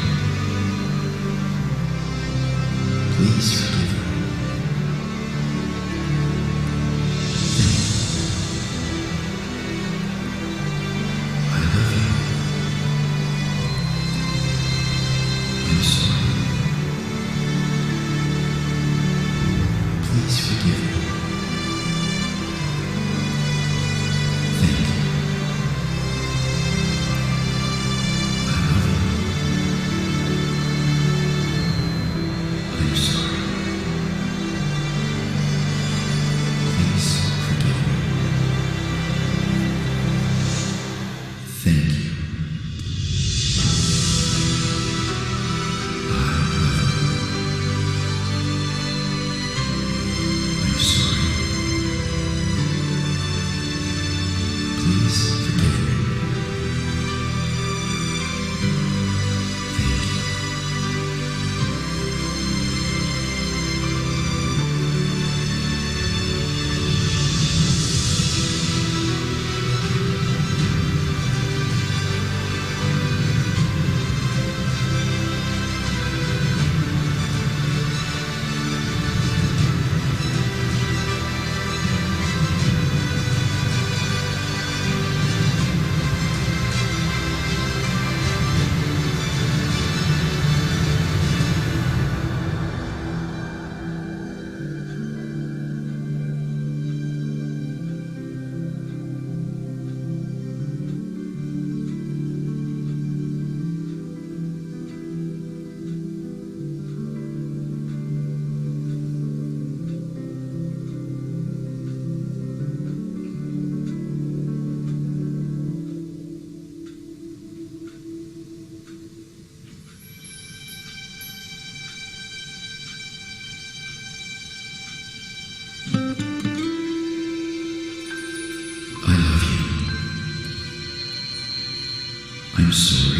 I'm sorry.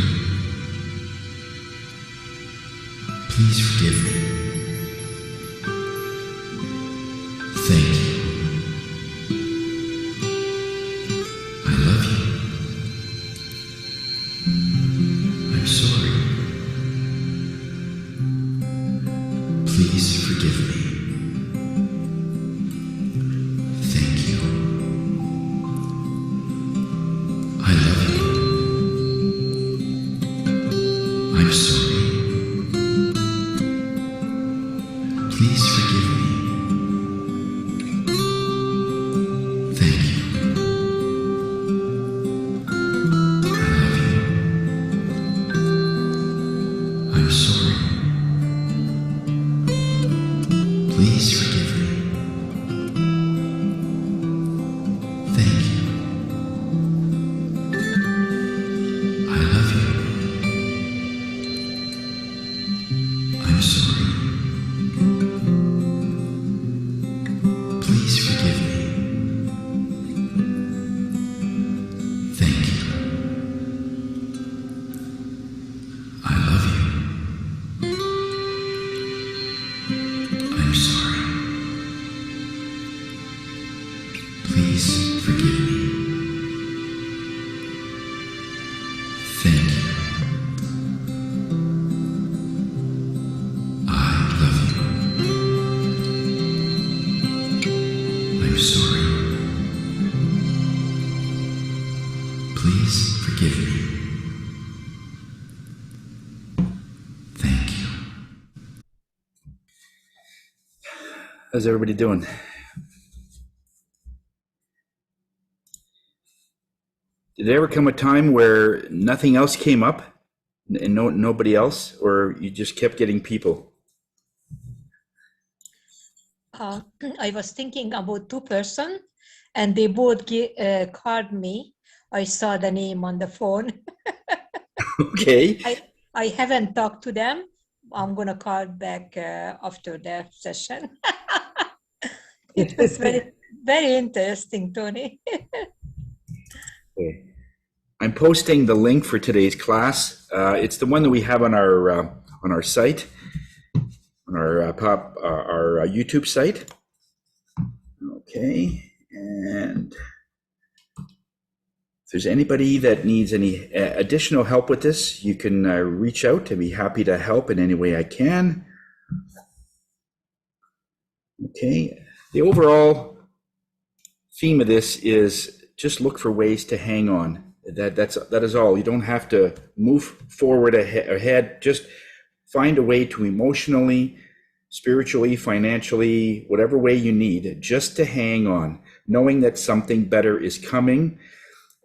Please forgive me. Thank you. I love you. I'm sorry. Please forgive me. Thank you. I love you. I'm sorry. Please forgive me. Thank you. I love you. I'm sorry. Please forgive me. Thank you. I love you. I'm sorry. Please forgive me. Thank you. I love you. I'm sorry. Please forgive me. Thank you. I love you. I'm sorry. Please forgive me. Thank you. How's everybody doing? Did there ever come a time where nothing else came up and nobody else, or you just kept getting people? I was thinking about two person, and they both called me. I saw the name on the phone. Okay. I haven't talked to them. I'm gonna call back after the session. It was very interesting, Tony. Okay. I'm posting the link for today's class. It's the one that we have on our site, on our YouTube site. Okay, and if there's anybody that needs any additional help with this, you can reach out. I'd be happy to help in any way I can. Okay, the overall theme of this is just look for ways to hang on. That is all. You don't have to move forward ahead. Just find a way to emotionally, spiritually, financially, whatever way you need, just to hang on, knowing that something better is coming.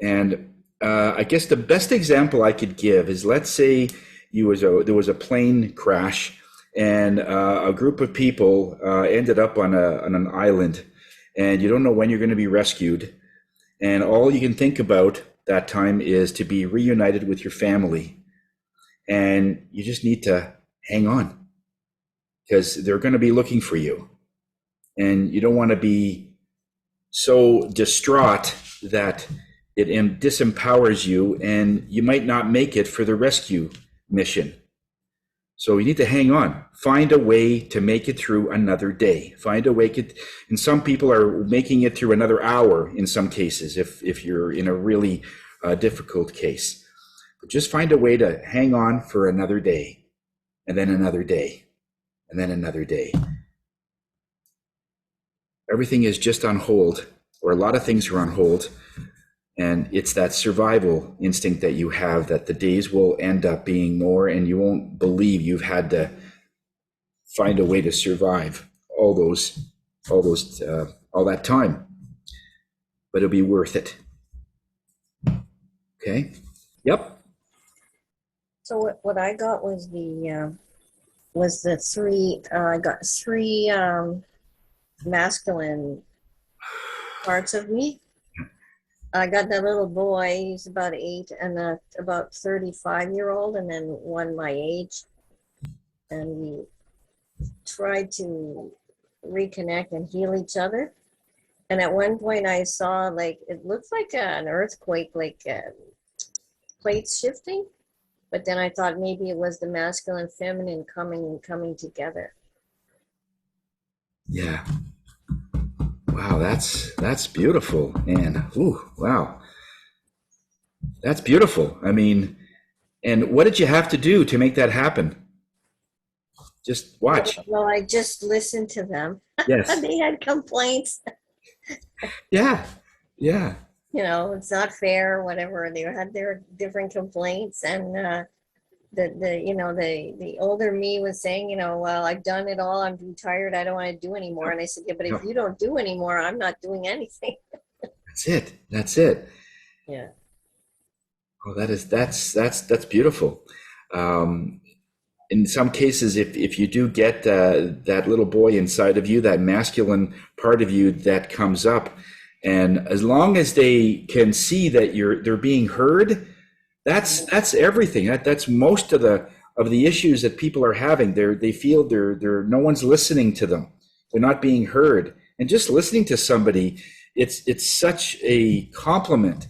And I guess the best example I could give is, let's say there was a plane crash, and a group of people ended up on an island, and you don't know when you're going to be rescued. And all you can think about that time is to be reunited with your family. And you just need to hang on, because they're going to be looking for you. And you don't want to be so distraught that it disempowers you, and you might not make it for the rescue mission. So you need to hang on. Find a way to make it through another day. Find a way. And some people are making it through another hour in some cases, if you're in a really difficult case. But just find a way to hang on for another day, and then another day, and then another day. Everything is just on hold, or a lot of things are on hold. And it's that survival instinct that you have, that the days will end up being more, and you won't believe you've had to find a way to survive all that time. But it'll be worth it. Okay. Yep. So what I got was the three. I got three masculine parts of me. I got that little boy, he's about 8, and about 35-year-old, and then one my age. And we tried to reconnect and heal each other. And at one point I saw, like, it looked like an earthquake, like plates shifting. But then I thought maybe it was the masculine, feminine coming together. Yeah. Wow, that's beautiful, Anne. Ooh, wow. That's beautiful. I mean, and what did you have to do to make that happen? Just watch. Well, I just listened to them. Yes. They had complaints. Yeah. Yeah. It's not fair, whatever. They had their different complaints, and the older me was saying, well, I've done it all. I'm retired. I don't want to do anymore. And I said, yeah, but if No, you don't do anymore, I'm not doing anything. that's it. That's it. Yeah. Oh, that's beautiful. In some cases, if you do get that little boy inside of you, that masculine part of you that comes up, and as long as they can see that they're being heard, that's everything. That's most of the issues that people are having. They feel they're no one's listening to them. They're not being heard, and just listening to somebody, it's such a compliment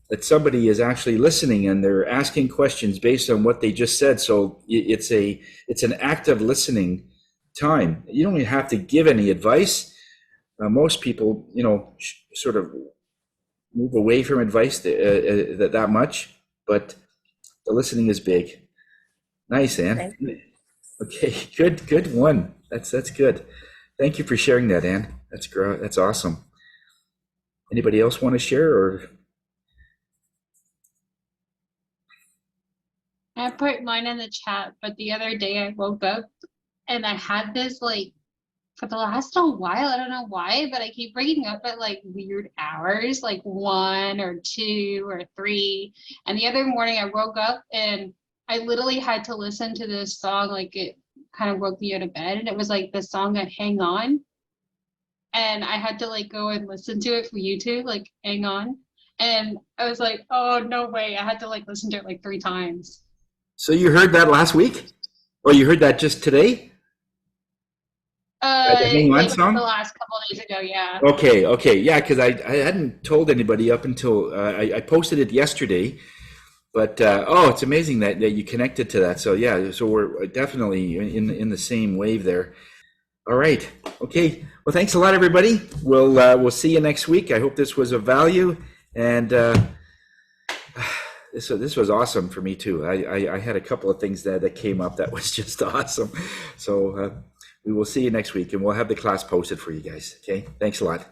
that somebody is actually listening and they're asking questions based on what they just said. So it's an active listening time. You don't even have to give any advice. Most people, sort of move away from advice that much, but the listening is big. Nice, Anne. Okay, good one. That's good. Thank you for sharing that, Anne. That's awesome. Anybody else want to share or? I put mine in the chat, but the other day I woke up and I had this like for the last little while, I don't know why, but I keep waking up at like weird hours, like 1 or 2 or 3. And the other morning I woke up and I literally had to listen to this song, like it kind of woke me out of bed. And it was like the song of Hang On. And I had to like go and listen to it for YouTube, like Hang On. And I was like, oh, no way. I had to like listen to it like 3 times. So you heard that last week? Or you heard that just today? The Hang On Like song? the last couple of days ago, yeah. Okay, yeah, because I hadn't told anybody up until I posted it yesterday. But it's amazing that you connected to that. So yeah, so we're definitely in the same wave there. All right, okay. Well, thanks a lot, everybody. We'll see you next week. I hope this was of value, and this was awesome for me too. I had a couple of things that came up that was just awesome. So we will see you next week, and we'll have the class posted for you guys. Okay, thanks a lot.